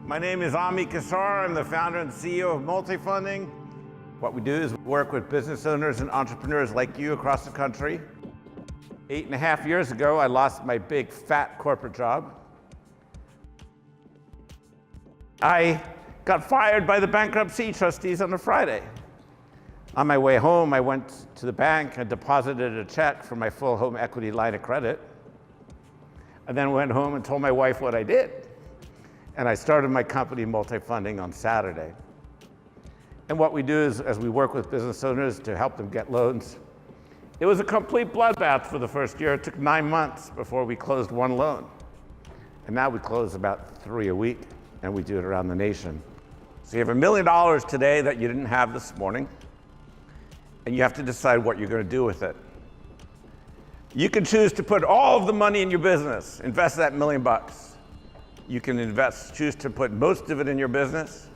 My name is Kassar. I'm the founder and CEO of Multifunding. What we do is work with business owners and entrepreneurs like you across the country. 8.5 years ago, I lost my big, fat corporate job. I got fired by the bankruptcy trustees on a Friday. On my way home, I went to the bank and deposited a check for my full home equity line of credit. I then went home and told my wife what I did. And I started my company, Multifunding, on Saturday. And what we do is, as we work with business owners to help them get loans, it was a complete bloodbath for the first year. It took 9 months before we closed one loan. And now we close about 3 a week, and we do it around the nation. So you have $1 million today that you didn't have this morning, and you have to decide what you're going to do with it. You can choose to put all of the money in your business, invest that $1 million. You can choose to put most of it in your business.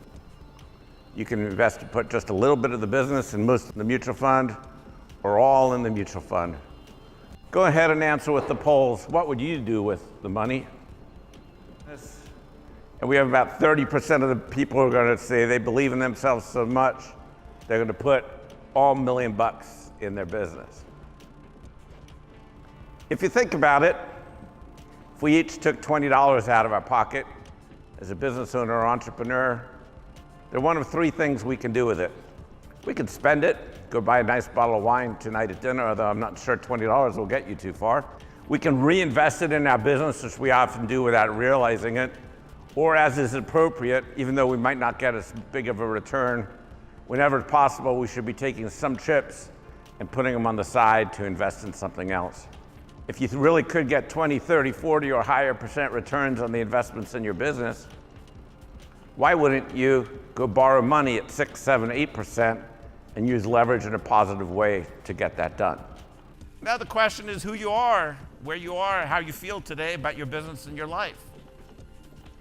You can invest to put just a little bit of the business and most in the mutual fund, or all in the mutual fund. Go ahead and answer with the polls. What would you do with the money? And we have about 30% of the people who are going to say they believe in themselves so much, they're going to put all $1 million in their business. If you think about it, if we each took $20 out of our pocket as a business owner or entrepreneur, there are one of 3 things we can do with it. We can spend it, go buy a nice bottle of wine tonight at dinner, although I'm not sure $20 will get you too far. We can reinvest it in our business, which we often do without realizing it, or as is appropriate, even though we might not get as big of a return. Whenever possible, we should be taking some chips and putting them on the side to invest in something else. If you really could get 20, 30, 40 or higher % returns on the investments in your business, why wouldn't you go borrow money at 6, 7, 8% and use leverage in a positive way to get that done? Now the question is who you are, where you are, how you feel today about your business and your life.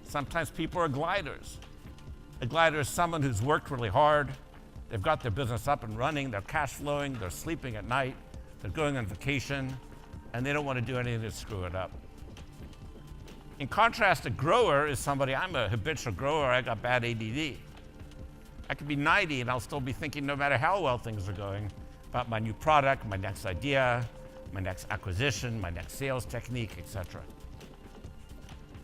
Sometimes people are gliders. A glider is someone who's worked really hard, they've got their business up and running, they're cash flowing, they're sleeping at night, they're going on vacation, and they don't want to do anything to screw it up. In contrast, a grower is somebody, I'm a habitual grower, I got bad ADD. I could be 90 and I'll still be thinking, no matter how well things are going, about my new product, my next idea, my next acquisition, my next sales technique, etc.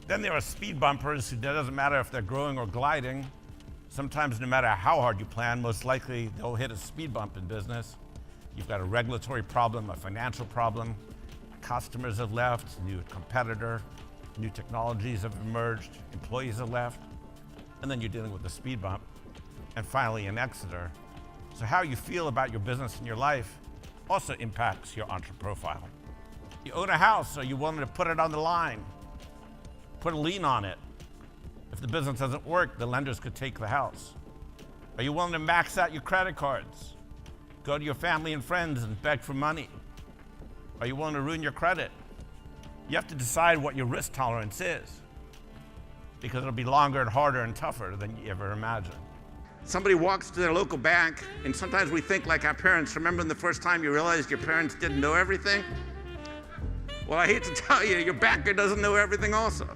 Then there are speed bumpers who it doesn't matter if they're growing or gliding. Sometimes no matter how hard you plan, most likely they'll hit a speed bump in business. You've got a regulatory problem, a financial problem, customers have left, new competitor, new technologies have emerged, employees have left, and then you're dealing with the speed bump, and finally an exeter. So how you feel about your business and your life also impacts your entre profile. You own a house, so you willing to put it on the line, put a lien on it. If the business doesn't work, the lenders could take the house. Are you willing to max out your credit cards? Go to your family and friends and beg for money? Are you willing to ruin your credit? You have to decide what your risk tolerance is, because it'll be longer and harder and tougher than you ever imagined. Somebody walks to their local bank, and sometimes we think like our parents. Remember the first time you realized your parents didn't know everything? Well, I hate to tell you, your banker doesn't know everything also.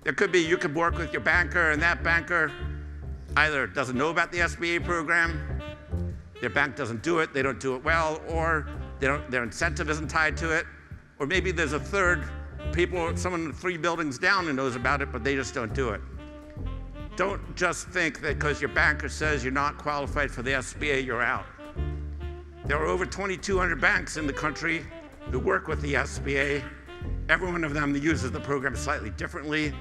There could be, you could work with your banker, and that banker either doesn't know about the SBA program, their bank doesn't do it, they don't do it well, or their incentive isn't tied to it, or maybe there's a third, someone 3 buildings down who knows about it, but they just don't do it. Don't just think that because your banker says you're not qualified for the SBA, you're out. There are over 2,200 banks in the country who work with the SBA. Every one of them uses the program slightly differently,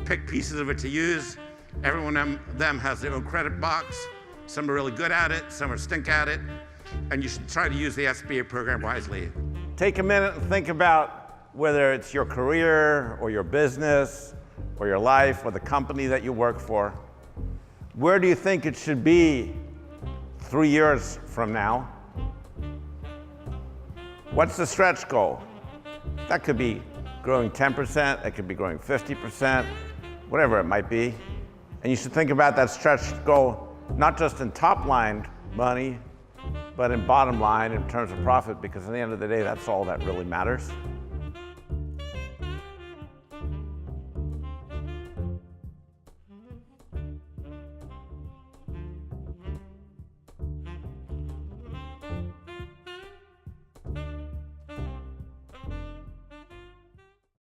pick pieces of it to use. Every one of them has their own credit box. Some are really good at it, some are stink at it, and you should try to use the SBA program wisely. Take a minute and think about whether it's your career or your business or your life or the company that you work for. Where do you think it should be 3 years from now? What's the stretch goal? That could be growing 10%, it could be growing 50%, whatever it might be. And you should think about that stretch goal not just in top line money, but in bottom line in terms of profit, because at the end of the day, that's all that really matters.